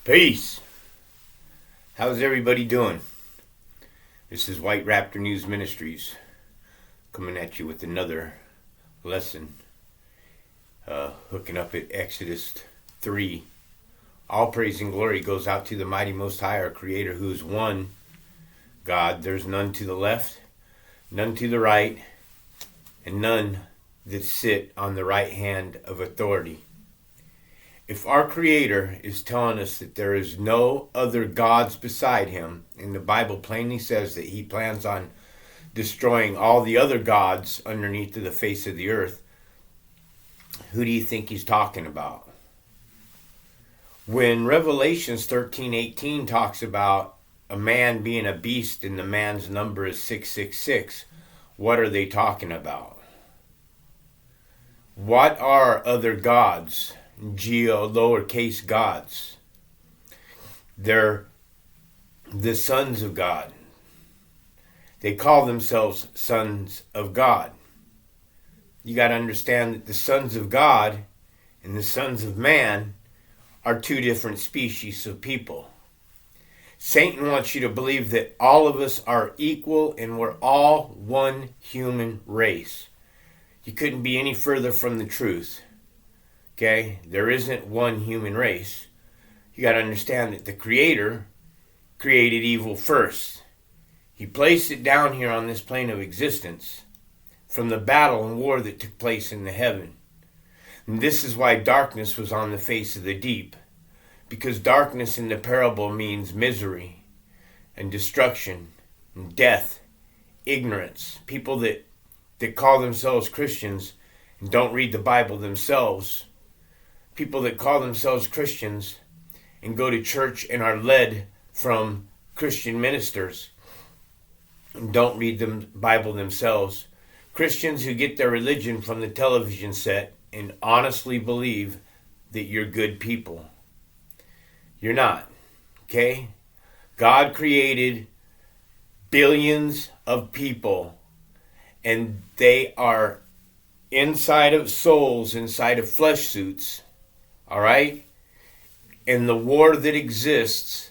Peace. How's everybody doing? This is White Raptor News Ministries coming at you with another lesson, hooking up at Exodus 3. All praise and glory goes out to the mighty Most High, our Creator, who is one God. There's none to the left, none to the right, and none that sit on the right hand of authority. If our Creator is telling us that there is no other gods beside Him, and the Bible plainly says that He plans on destroying all the other gods underneath of the face of the earth, who do you think He's talking about? When Revelations 13:18 talks about a man being a beast and the man's number is 666, what are they talking about? What are other gods? Lowercase gods. They're the sons of God. They call themselves sons of God. You got to understand that the sons of God and the sons of man are two different species of people. Satan wants you to believe that all of us are equal and we're all one human race. You couldn't be any further from the truth. Okay, there isn't one human race. You got to understand that the Creator created evil first. He placed it down here on this plane of existence from the battle and war that took place in the heaven. And this is why darkness was on the face of the deep. Because darkness in the parable means misery and destruction and death, ignorance. People that call themselves Christians and don't read the Bible themselves. People that call themselves Christians and go to church and are led from Christian ministers and don't read the Bible themselves. Christians who get their religion from the television set and honestly believe that you're good people. You're not, okay? God created billions of people and they are inside of souls, inside of flesh suits. All right? And the war that exists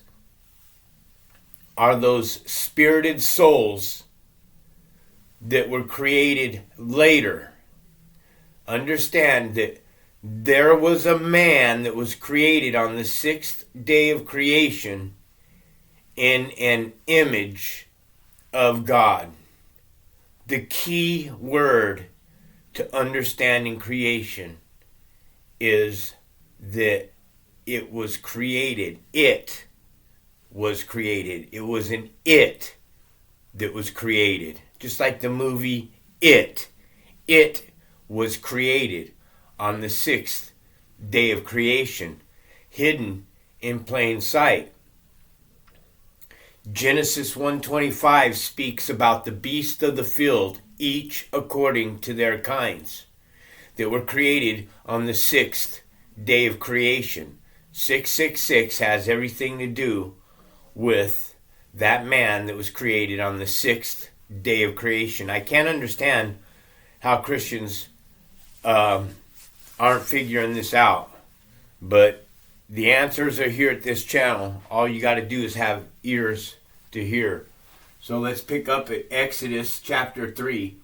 are those spirited souls that were created later. Understand that there was a man that was created on the sixth day of creation in an image of God. The key word to understanding creation is that it was created. It was created. It was an it that was created. Just like the movie It. It was created on the sixth day of creation, hidden in plain sight. Genesis 1:25 speaks about the beasts of the field, each according to their kinds, that were created on the sixth day of creation. 666 has everything to do with that man that was created on the sixth day of creation. I can't understand how Christians aren't figuring this out, but the answers are here at this channel. All you got to do is have ears to hear. So let's pick up at Exodus chapter 3,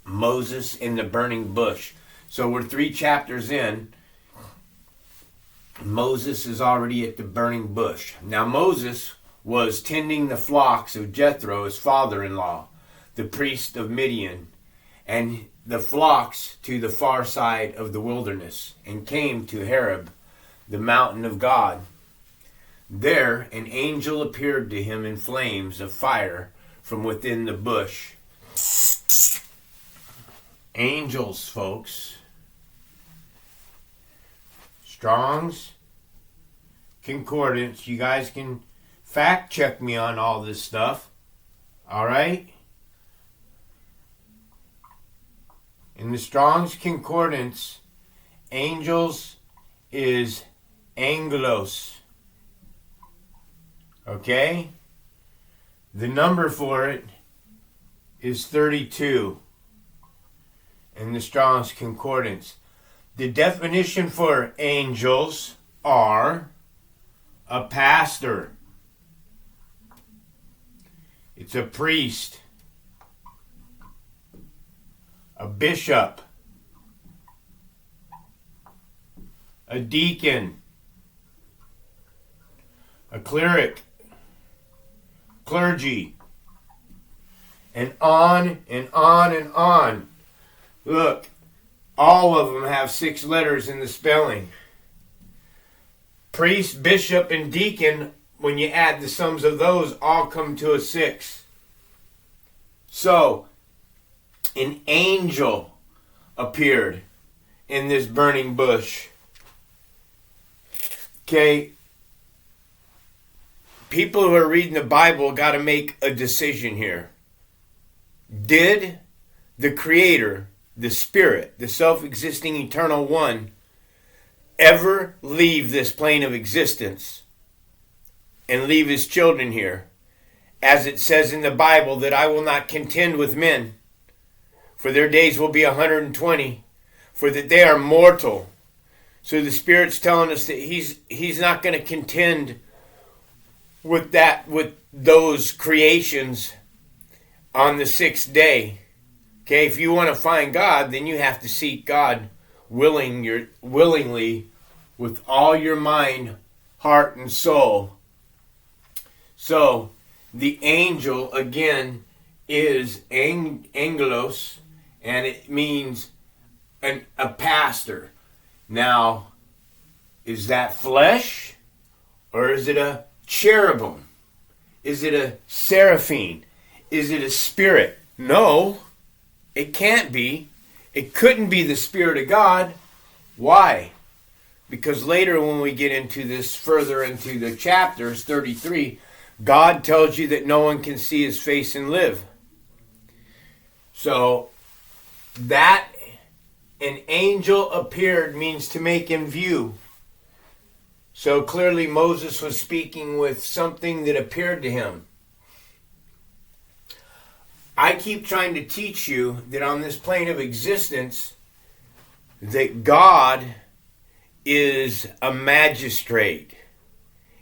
Moses in the burning bush. So we're 3 chapters in. Moses is already at the burning bush. Now Moses was tending the flocks of Jethro, his father-in-law, the priest of Midian, and the flocks to the far side of the wilderness, and came to Horeb, the mountain of God. There an angel appeared to him in flames of fire from within the bush. Angels, folks. Strong's Concordance. You guys can fact check me on all this stuff. Alright? In the Strong's Concordance, angels is angelos. Okay? The number for it is 32 in the Strong's Concordance. The definition for angels are a pastor. It's a priest, a bishop, a deacon, a cleric, clergy, and on and on and on. Look, all of them have 6 letters in the spelling. Priest, bishop, and deacon, when you add the sums of those, all come to a 6. So, an angel appeared in this burning bush. Okay, people who are reading the Bible got to make a decision here. Did the Creator, the Spirit, the self-existing eternal one, ever leave this plane of existence and leave his children here? As it says in the Bible, that I will not contend with men, for their days will be 120, for that they are mortal. So the Spirit's telling us that he's not going to contend with those creations on the 6th day. Okay, if you want to find God, then you have to seek God willingly with all your mind, heart, and soul. So the angel again is angelos, and it means a pastor. Now, is that flesh, or is it a cherubim? Is it a seraphim? Is it a spirit? No, it can't be. It couldn't be the Spirit of God. Why? Because later when we get into this further into the chapters, 33, God tells you that no one can see his face and live. So that an angel appeared means to make in view. So clearly Moses was speaking with something that appeared to him. I keep trying to teach you that on this plane of existence, that God is a magistrate.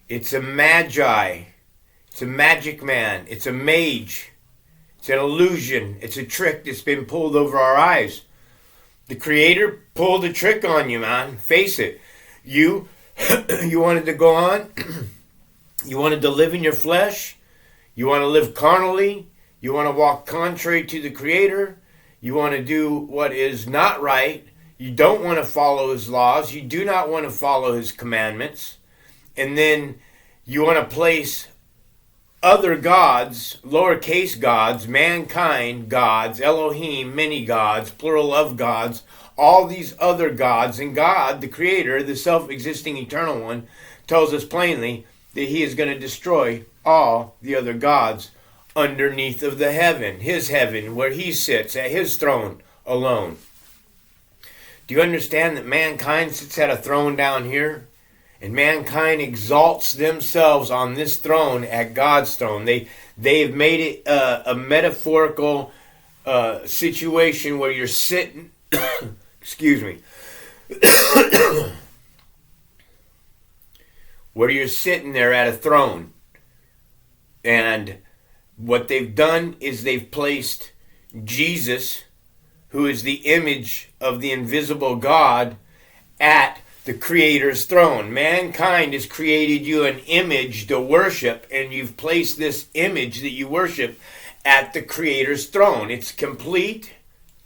It's a magi. It's a magic man. It's a mage. It's an illusion. It's a trick that's been pulled over our eyes. The Creator pulled a trick on you, man. Face it. You wanted to go on. You wanted to live in your flesh. You want to live carnally. You want to walk contrary to the Creator. You want to do what is not right. You don't want to follow His laws. You do not want to follow His commandments. And then you want to place other gods, lowercase gods, mankind gods, Elohim, many gods, plural of gods, all these other gods. And God, the Creator, the self-existing eternal one, tells us plainly that He is going to destroy all the other gods underneath of the heaven, His heaven, where He sits at His throne alone. Do you understand that mankind sits at a throne down here? And mankind exalts themselves on this throne at God's throne. They've made it a metaphorical situation where you're sitting, excuse me, where you're sitting there at a throne. And what they've done is they've placed Jesus, who is the image of the invisible God, at the Creator's throne. Mankind has created you an image to worship, and you've placed this image that you worship at the Creator's throne. It's complete,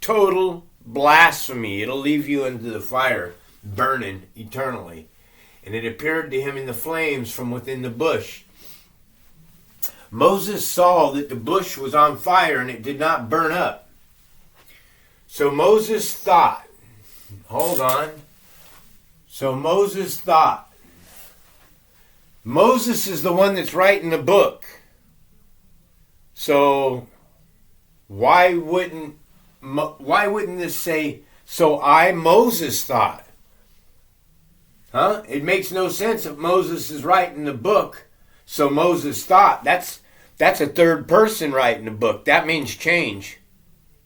total blasphemy. It'll leave you into the fire, burning eternally. And it appeared to him in the flames from within the bush. Moses saw that the bush was on fire and it did not burn up. So Moses thought, hold on. So Moses thought. Moses is the one that's writing the book. So why wouldn't this say, so I, Moses, thought? Huh? It makes no sense if Moses is writing the book, so Moses thought. That's a third person writing the book. That means change.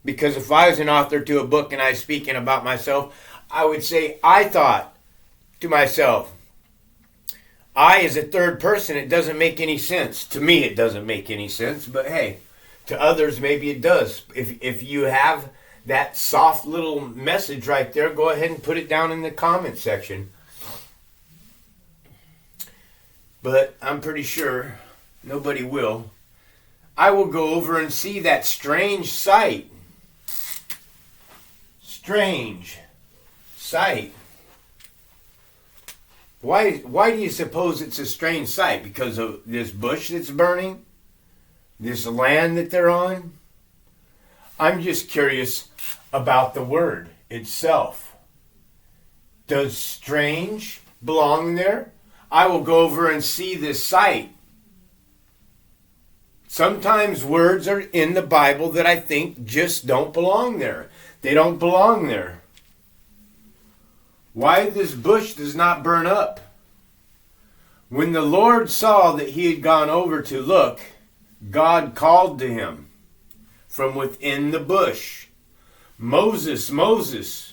Because if I was an author to a book and I was speaking about myself, I would say, I thought to myself, I, as a third person, it doesn't make any sense. To me, it doesn't make any sense, but hey, to others, maybe it does. If you have that soft little message right there, go ahead and put it down in the comment section. But I'm pretty sure nobody will. I will go over and see that strange sight. Strange sight. Why do you suppose it's a strange sight? Because of this bush that's burning? This land that they're on? I'm just curious about the word itself. Does strange belong there? I will go over and see this sight. Sometimes words are in the Bible that I think just don't belong there. They don't belong there. Why this bush does not burn up? When the Lord saw that he had gone over to look, God called to him from within the bush, Moses, Moses.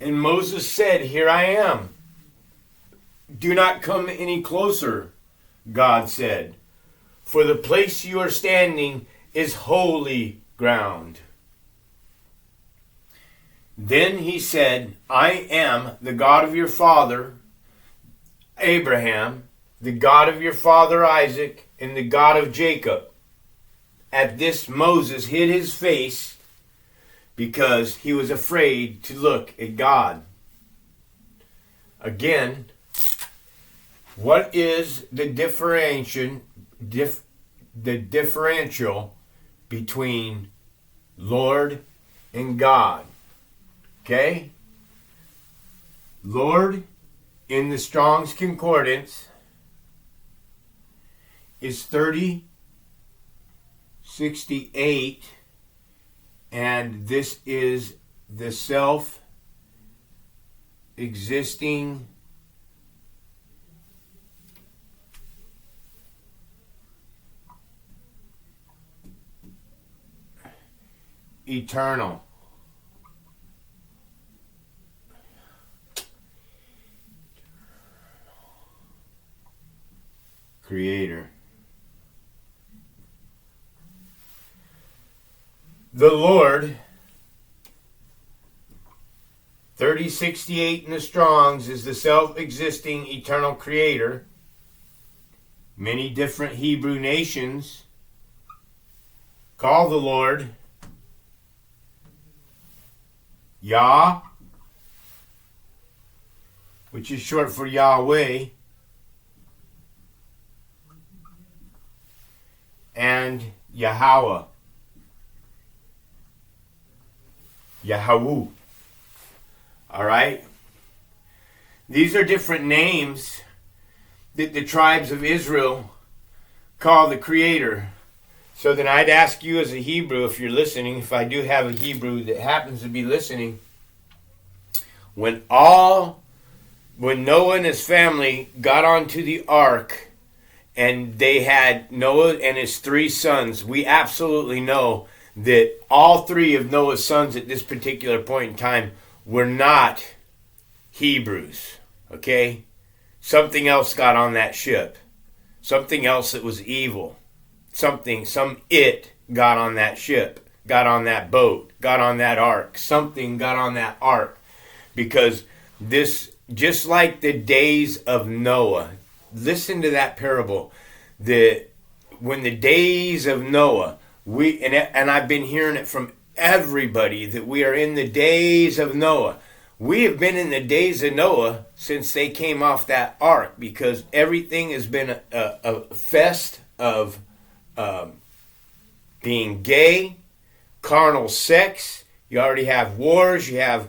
And Moses said, Here I am. Do not come any closer, God said, for the place you are standing is holy ground. Then he said, I am the God of your father, Abraham, the God of your father Isaac, and the God of Jacob. At this, Moses hid his face because he was afraid to look at God. Again, what is the differential between Lord and God? Okay? Lord in the Strong's Concordance is 3068, and this is the self-existing eternal Creator. The Lord, 3068 in the Strongs, is the self-existing eternal Creator. Many different Hebrew nations call the Lord Yah, which is short for Yahweh, and Yahweh, Yahweh. All right? These are different names that the tribes of Israel call the Creator. So then I'd ask you as a Hebrew, if you're listening, if I do have a Hebrew that happens to be listening, when Noah and his family got onto the ark, and they had Noah and his 3 sons, we absolutely know that all 3 of Noah's sons at this particular point in time were not Hebrews. Okay? Something else got on that ship. Something else that was evil. Some it got on that ship, got on that boat, got on that ark. Something got on that ark. Because this, just like the days of Noah, listen to that parable. When the days of Noah, and I've been hearing it from everybody that we are in the days of Noah. We have been in the days of Noah since they came off that ark, because everything has been a fest of being gay, carnal sex. You already have wars. You have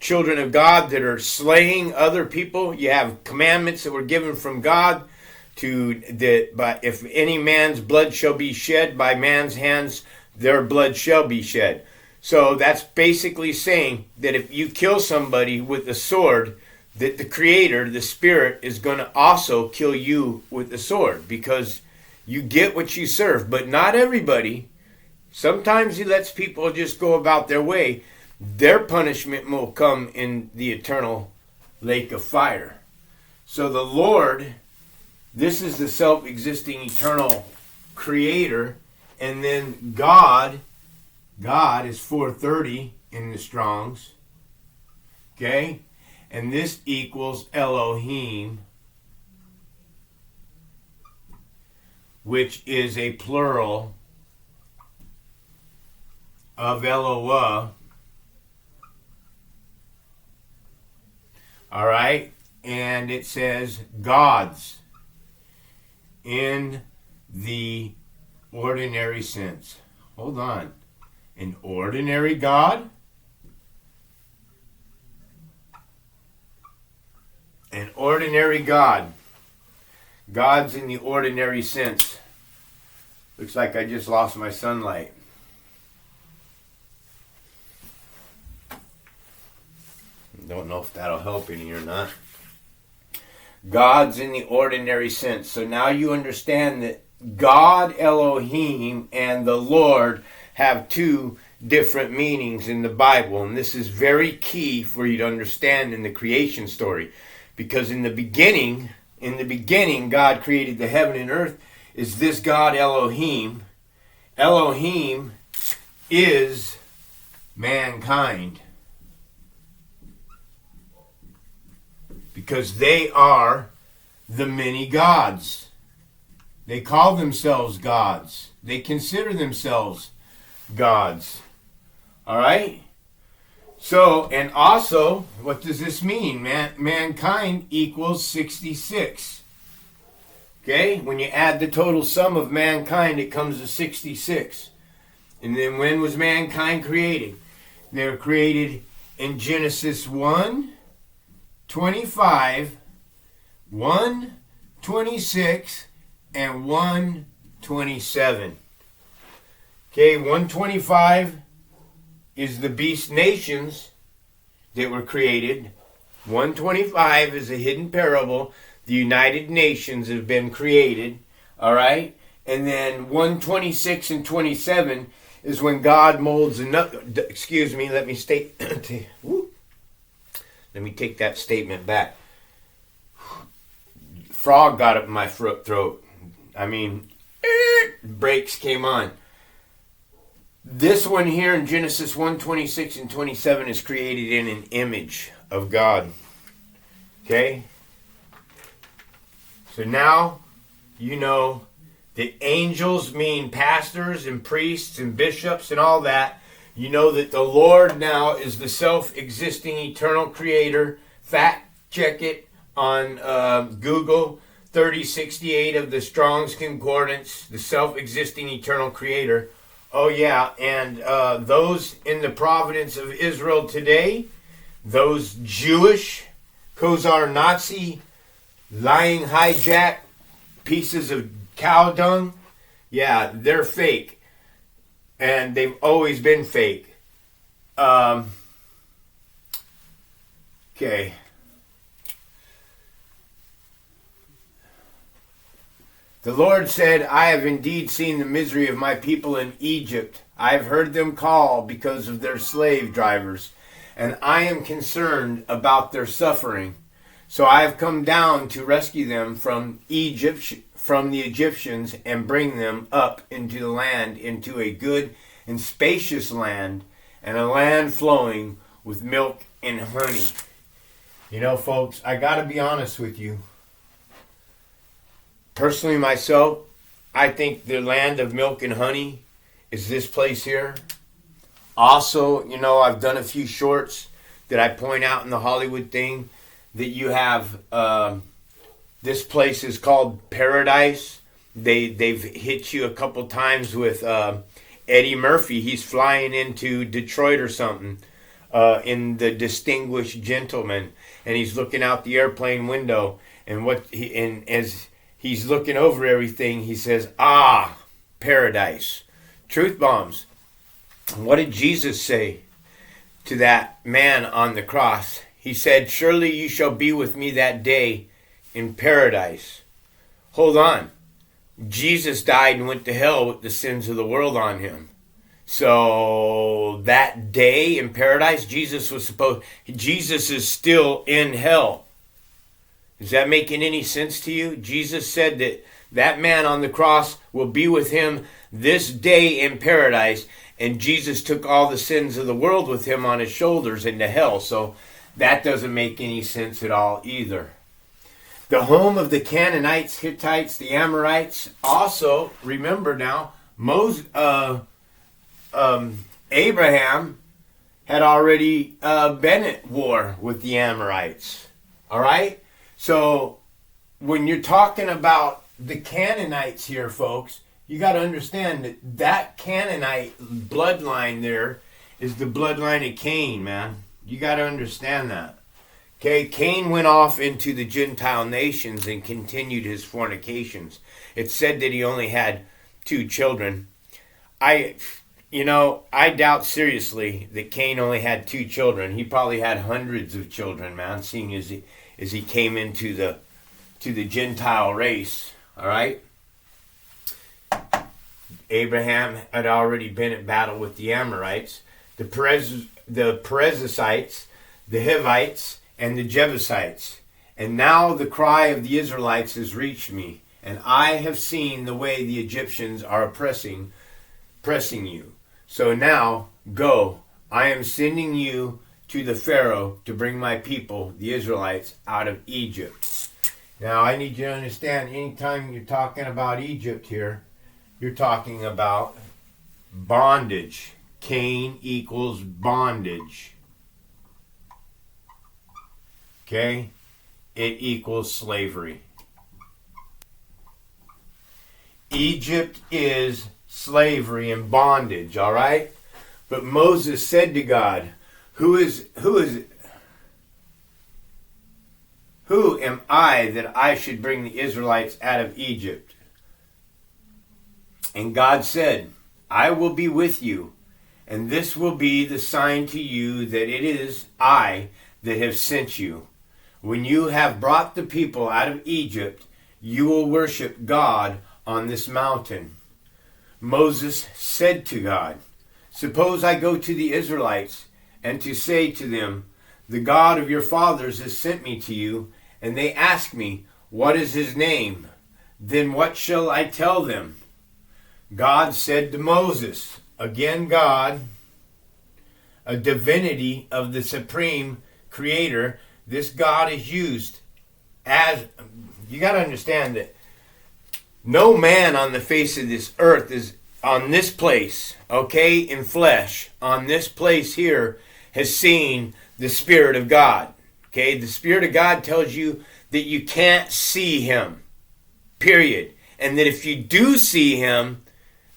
children of God that are slaying other people. You have commandments that were given from God but if any man's blood shall be shed, by man's hands their blood shall be shed. So that's basically saying that if you kill somebody with a sword, that the Creator, the Spirit, is going to also kill you with the sword, because you get what you serve. But not everybody. Sometimes he lets people just go about their way. Their punishment will come in the eternal lake of fire. So the Lord This is the self-existing eternal creator. And then God is 430 in the Strongs. Okay? And this equals Elohim, which is a plural of Eloah. All right? And it says gods in the ordinary sense. Hold on. An ordinary God? An ordinary God. Gods in the ordinary sense. Looks like I just lost my sunlight. Don't know if that'll help any or not. Gods in the ordinary sense. So now you understand that God, Elohim, and the Lord have two different meanings in the Bible. And this is very key for you to understand in the creation story. Because in the beginning, God created the heaven and earth. Is this God Elohim? Elohim is mankind. Because they are the many gods. They call themselves gods. They consider themselves gods. All right? So, and also, what does this mean? Mankind equals 66. Okay? When you add the total sum of mankind, it comes to 66. And then when was mankind created? They were created in Genesis 1:25, 1:26, and 1:27. Okay, 1:25 is the beast nations that were created. 1:25 is a hidden parable. The United Nations have been created. All right? And then 1:26 and 27 is when God molds another. Excuse me, let me state. Let me take that statement back. Frog got up in my throat. I mean, brakes came on. This one here in Genesis 1:26 and 27 is created in an image of God. Okay? So now you know that angels mean pastors and priests and bishops and all that. You know that the Lord now is the self-existing eternal creator. Fact check it on Google. 3068 of the Strong's Concordance, the self-existing eternal creator. Oh yeah, and those in the providence of Israel today, those Jewish, Khazar Nazi, lying hijack pieces of cow dung, yeah, they're fake. And they've always been fake. Okay. The Lord said, I have indeed seen the misery of my people in Egypt. I have heard them call because of their slave drivers, and I am concerned about their suffering. So I have come down to rescue them from Egypt, from the Egyptians, and bring them up into the land, into a good and spacious land, and a land flowing with milk and honey. You know, folks, I got to be honest with you. Personally, myself, I think the land of milk and honey is this place here. Also, you know, I've done a few shorts that I point out in the Hollywood thing that you have. This place is called Paradise. They've hit you a couple times with Eddie Murphy. He's flying into Detroit or something in the Distinguished Gentleman, and he's looking out the airplane window, and as he's looking over everything, he says, "Ah, paradise." Truth bombs. What did Jesus say to that man on the cross? He said, "Surely you shall be with me that day in paradise." Hold on. Jesus died and went to hell with the sins of the world on him. So that day in paradise, Jesus is still in hell. Is that making any sense to you? Jesus said that that man on the cross will be with him this day in paradise, and Jesus took all the sins of the world with him on his shoulders into hell. So that doesn't make any sense at all either. The home of the Canaanites, Hittites, the Amorites. Also, remember now, Abraham had already been at war with the Amorites. All right? So when you're talking about the Canaanites here, folks, you got to understand that that Canaanite bloodline there is the bloodline of Cain, man. You got to understand that. Okay, Cain went off into the Gentile nations and continued his fornications. It's said that he only had 2 children. I doubt seriously that Cain only had 2 children. He probably had hundreds of children, man, seeing as he came into the Gentile race. All right? Abraham had already been at battle with the Amorites, the Perizzites, the Hivites, and the Jebusites. And now the cry of the Israelites has reached me, and I have seen the way the Egyptians are pressing you. So now, go. I am sending you to the Pharaoh to bring my people, the Israelites, out of Egypt. Now, I need you to understand, anytime you're talking about Egypt here, you're talking about bondage. Cain equals bondage. Okay? It equals slavery. Egypt is slavery and bondage, all right? But Moses said to God, Who am I that I should bring the Israelites out of Egypt? And God said, I will be with you, and this will be the sign to you that it is I that have sent you. When you have brought the people out of Egypt, you will worship God on this mountain. Moses said to God, Suppose I go to the Israelites and to say to them, The God of your fathers has sent me to you, and they ask me, What is his name? Then what shall I tell them? God said to Moses, again God, a divinity of the supreme creator, this God is used as, you got to understand that no man on the face of this earth is on this place, okay, in flesh, on this place here, has seen the Spirit of God. Okay, the Spirit of God tells you that you can't see him, period. And that if you do see him,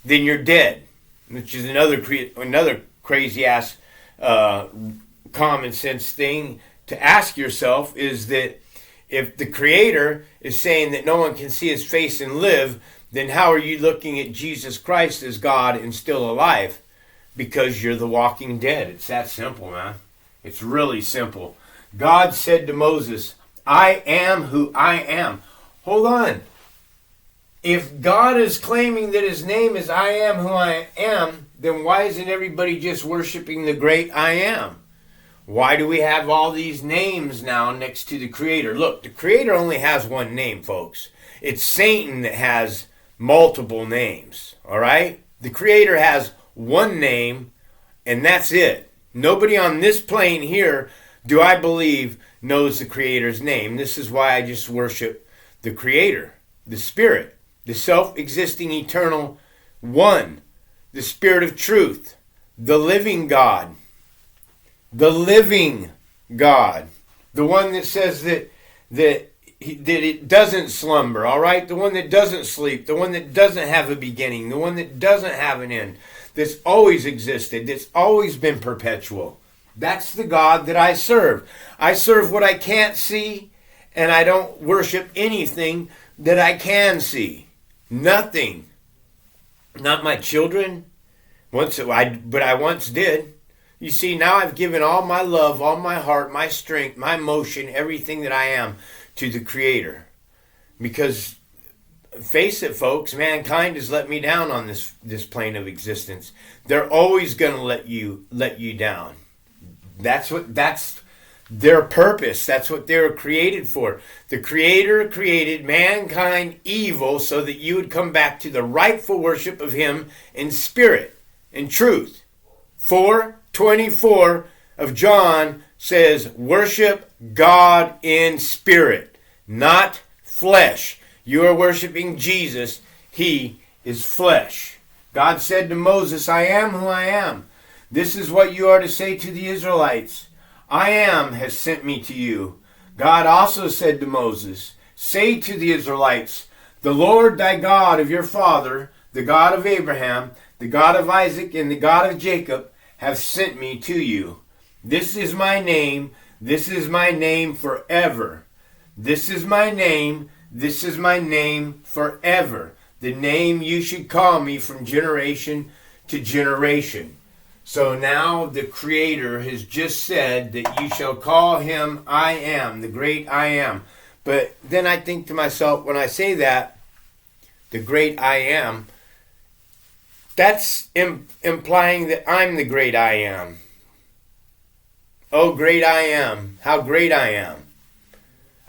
then you're dead, which is another crazy ass common sense thing to ask yourself, is that if the Creator is saying that no one can see his face and live, then how are you looking at Jesus Christ as God and still alive? Because you're the walking dead. It's that simple, man. It's really simple. God said to Moses, I am who I am. Hold on. If God is claiming that his name is I am who I am, then why isn't everybody just worshiping the great I am? Why do we have all these names now next to the Creator? Look, the Creator only has one name, folks. It's Satan that has multiple names, all right? The Creator has one name, and that's it. Nobody on this plane here, do I believe, knows the Creator's name. This is why I just worship the Creator, the Spirit. The self-existing eternal one, the Spirit of truth, the living God, the one that says that it doesn't slumber, all right? The one that doesn't sleep, the one that doesn't have a beginning, the one that doesn't have an end, that's always existed, that's always been perpetual. That's the God that I serve. I serve what I can't see, and I don't worship anything that I can see. Nothing. Not my children. But I once did. You see, now I've given all my love, all my heart, my strength, my emotion, everything that I am to the Creator. Because, face it, folks, mankind has let me down on this plane of existence. They're always going to let you down. That's their purpose. That's what they were created for. The Creator created mankind evil so that you would come back to the rightful worship of Him in spirit and truth. 4:24 of John says, worship God in spirit, not flesh. You are worshiping Jesus. He is flesh. God said to Moses, I am who I am. This is what you are to say to the Israelites. I am has sent me to you. God also said to Moses, say to the Israelites, the Lord thy God of your father, the God of Abraham, the God of Isaac, and the God of Jacob, have sent me to you. This is my name. This is my name forever. This is my name. This is my name forever. The name you should call me from generation to generation. So now the Creator has just said that you shall call him I am, the great I am. But then I think to myself, when I say that, the great I am, that's implying that I'm the great I am. Oh, great I am. How great I am.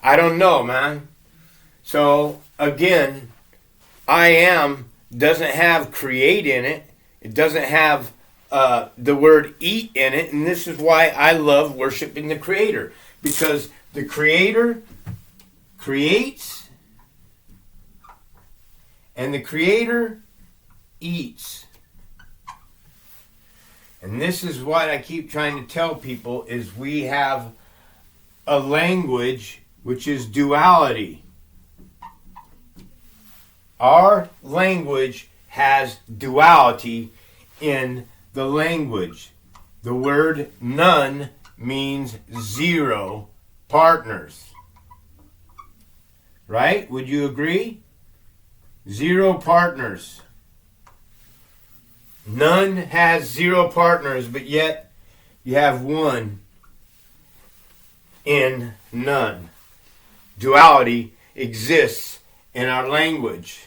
I don't know, man. So, again, I am doesn't have create in it. It doesn't have the word eat in it. And this is why I love worshiping the Creator. Because the Creator creates and the Creator eats. And this is what I keep trying to tell people is we have a language which is duality. Our language has duality in the language. The word none means zero partners. Right? Would you agree? Zero partners. None has zero partners, but yet you have one in none. Duality exists in our language.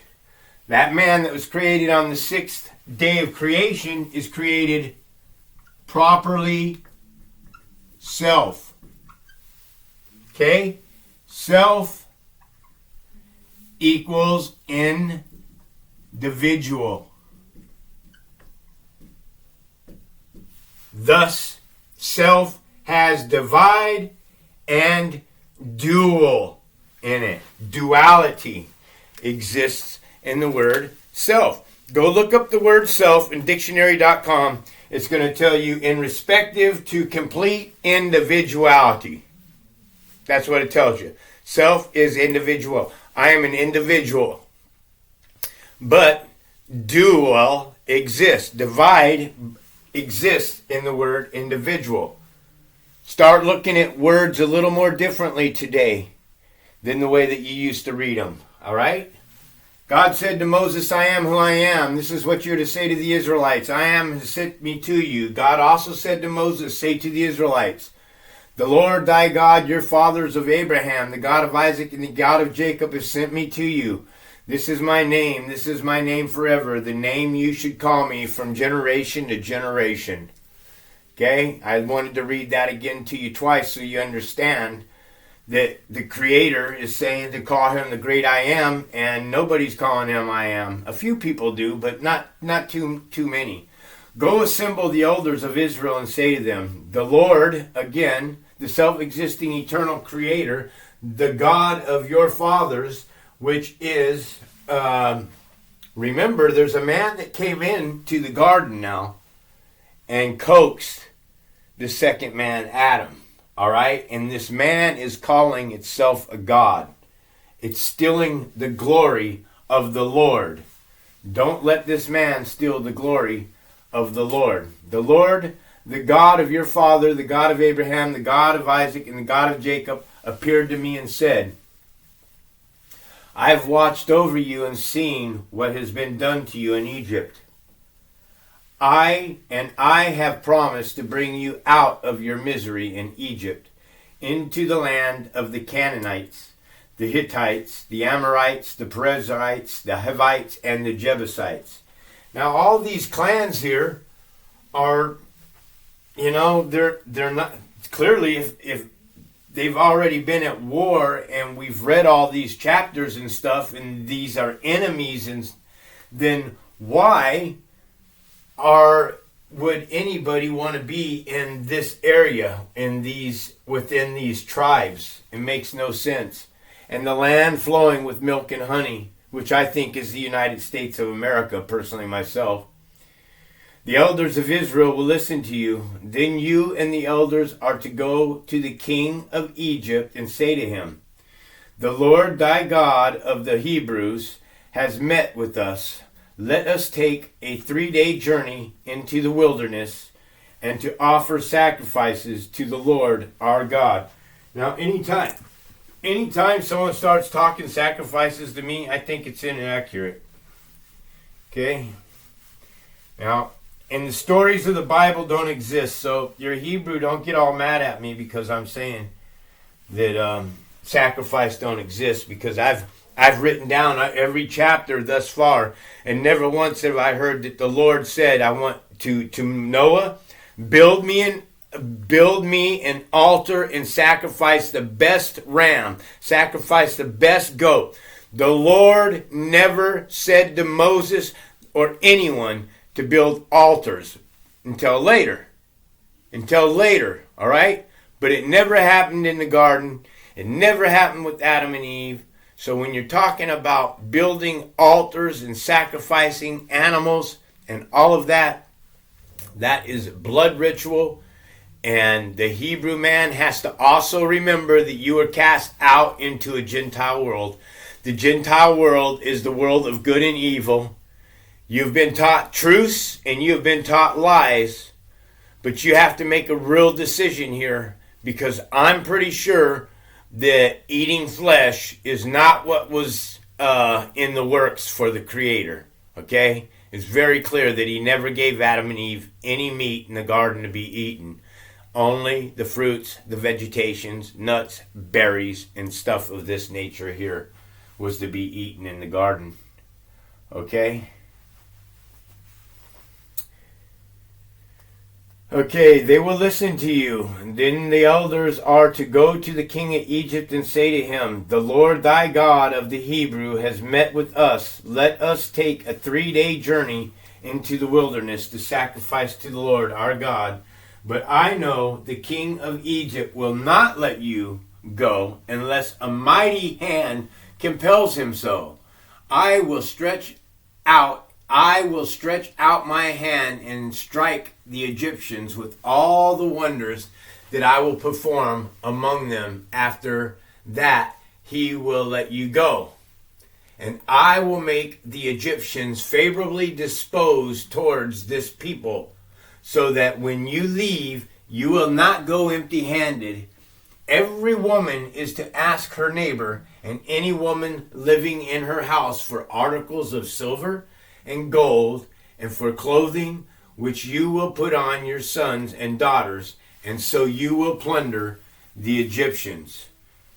That man that was created on the sixth day of creation is created properly self. Okay? Self equals individual. Thus, self has divide and dual in it. Duality exists in the word self. Go look up the word self in dictionary.com. It's going to tell you in respective to complete individuality. That's what it tells you. Self is individual. I am an individual. But dual exists. Divide exists in the word individual. Start looking at words a little more differently today than the way that you used to read them. All right? God said to Moses, I am who I am. This is what you're to say to the Israelites. I am has sent me to you. God also said to Moses, say to the Israelites, the Lord thy God, your fathers of Abraham, the God of Isaac, and the God of Jacob has sent me to you. This is my name. This is my name forever. The name you should call me from generation to generation. Okay? I wanted to read that again to you twice so you understand that the Creator is saying to call him the great I am, and nobody's calling him I am. A few people do, but not too many. Go assemble the elders of Israel and say to them, the Lord, again, the self-existing eternal Creator, the God of your fathers, which is, remember, there's a man that came into the garden now and coaxed the second man, Adam. All right? And this man is calling itself a God. It's stealing the glory of the Lord. Don't let this man steal the glory of the Lord. The Lord, the God of your father, the God of Abraham, the God of Isaac, and the God of Jacob, appeared to me and said, I have watched over you and seen what has been done to you in Egypt. I have promised to bring you out of your misery in Egypt into the land of the Canaanites, the Hittites, the Amorites, the Perizzites, the Hivites, and the Jebusites. Now all these clans here are, they're not, clearly they've already been at war, and we've read all these chapters and stuff, and these are enemies, and then why would anybody want to be in this area, within these tribes? It makes no sense. And the land flowing with milk and honey, which I think is the United States of America, personally myself. The elders of Israel will listen to you. Then you and the elders are to go to the king of Egypt and say to him, the Lord thy God of the Hebrews has met with us. Let us take a 3-day journey into the wilderness and to offer sacrifices to the Lord our God. Now, anytime someone starts talking sacrifices to me, I think it's inaccurate. Okay? Now, and the stories of the Bible don't exist, so you're Hebrew, don't get all mad at me because I'm saying that sacrifice don't exist, because I've written down every chapter thus far, and never once have I heard that the Lord said, I want to Noah, build me an altar and sacrifice the best ram, sacrifice the best goat. The Lord never said to Moses or anyone to build altars until later, all right? But it never happened in the garden. It never happened with Adam and Eve. So when you're talking about building altars and sacrificing animals and all of that, that is blood ritual. And the Hebrew man has to also remember that you are cast out into a Gentile world. The Gentile world is the world of good and evil. You've been taught truths and you have been taught lies, but you have to make a real decision here, because I'm pretty sure that eating flesh is not what was in the works for the Creator. Okay? It's very clear that he never gave Adam and Eve any meat in the garden to be eaten. Only the fruits, the vegetations, nuts, berries, and stuff of this nature here was to be eaten in the garden. Okay? Okay, they will listen to you. And then the elders are to go to the king of Egypt and say to him, the Lord thy God of the Hebrew has met with us. Let us take a 3-day journey into the wilderness to sacrifice to the Lord our God. But I know the king of Egypt will not let you go unless a mighty hand compels him so. I will stretch out my hand and strike the Egyptians with all the wonders that I will perform among them. After that, he will let you go. And I will make the Egyptians favorably disposed towards this people, so that when you leave, you will not go empty-handed. Every woman is to ask her neighbor and any woman living in her house for articles of silver and gold, and for clothing which you will put on your sons and daughters, and so you will plunder the Egyptians.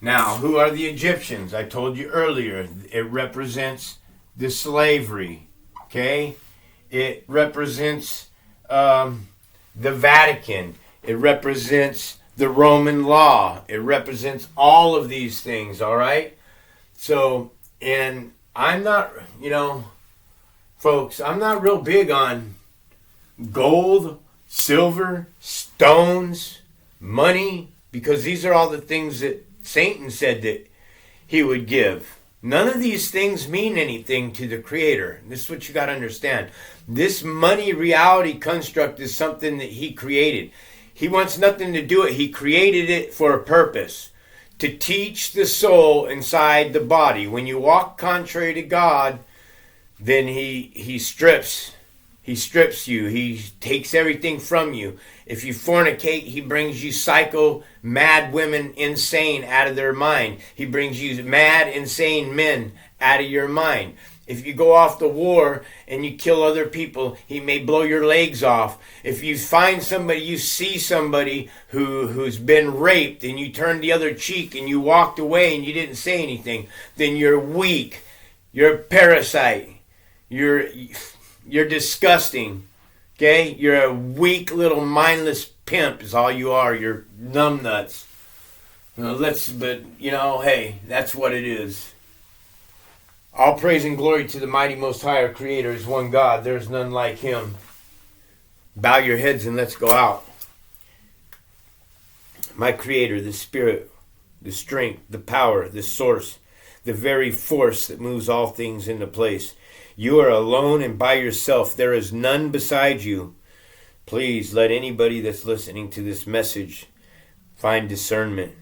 Now, who are the Egyptians? I told you earlier, it represents the slavery, okay? It represents the Vatican. It represents the Roman law. It represents all of these things, all right? So, and I'm not, folks, I'm not real big on gold, silver, stones, money, because these are all the things that Satan said that he would give. None of these things mean anything to the Creator. This is what you got to understand. This money reality construct is something that he created. He wants nothing to do with it. He created it for a purpose, to teach the soul inside the body. When you walk contrary to God, then he strips you. He takes everything from you. If you fornicate, he brings you psycho, mad women, insane, out of their mind. He brings you mad, insane men out of your mind. If you go off to war and you kill other people, he may blow your legs off. If you find somebody, you see somebody who's been raped, and you turn the other cheek and you walked away and you didn't say anything, then you're weak. You're a parasite. You're disgusting. Okay? You're a weak little mindless pimp is all you are. You're numbnuts. Hey, that's what it is. All praise and glory to the mighty Most High, our Creator, is one God. There is none like Him. Bow your heads and let's go out. My Creator, the Spirit, the strength, the power, the source, the very force that moves all things into place. You are alone and by yourself. There is none beside you. Please let anybody that's listening to this message find discernment.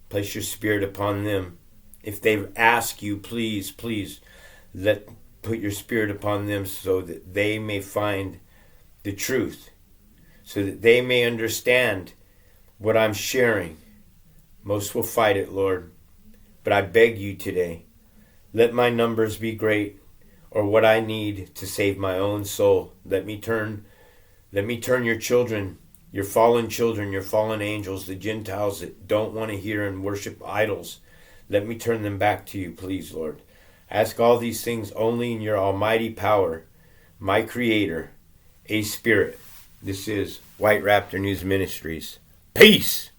Place your Spirit upon them. If they've asked you, please put your Spirit upon them so that they may find the truth, so that they may understand what I'm sharing. Most will fight it, Lord. But I beg you today, let my numbers be great, or what I need to save my own soul. Let me turn your children, your fallen children, your fallen angels, the Gentiles that don't want to hear and worship idols. Let me turn them back to you, please, Lord. Ask all these things only in your almighty power, my Creator, a Spirit. This is White Raptor News Ministries. Peace!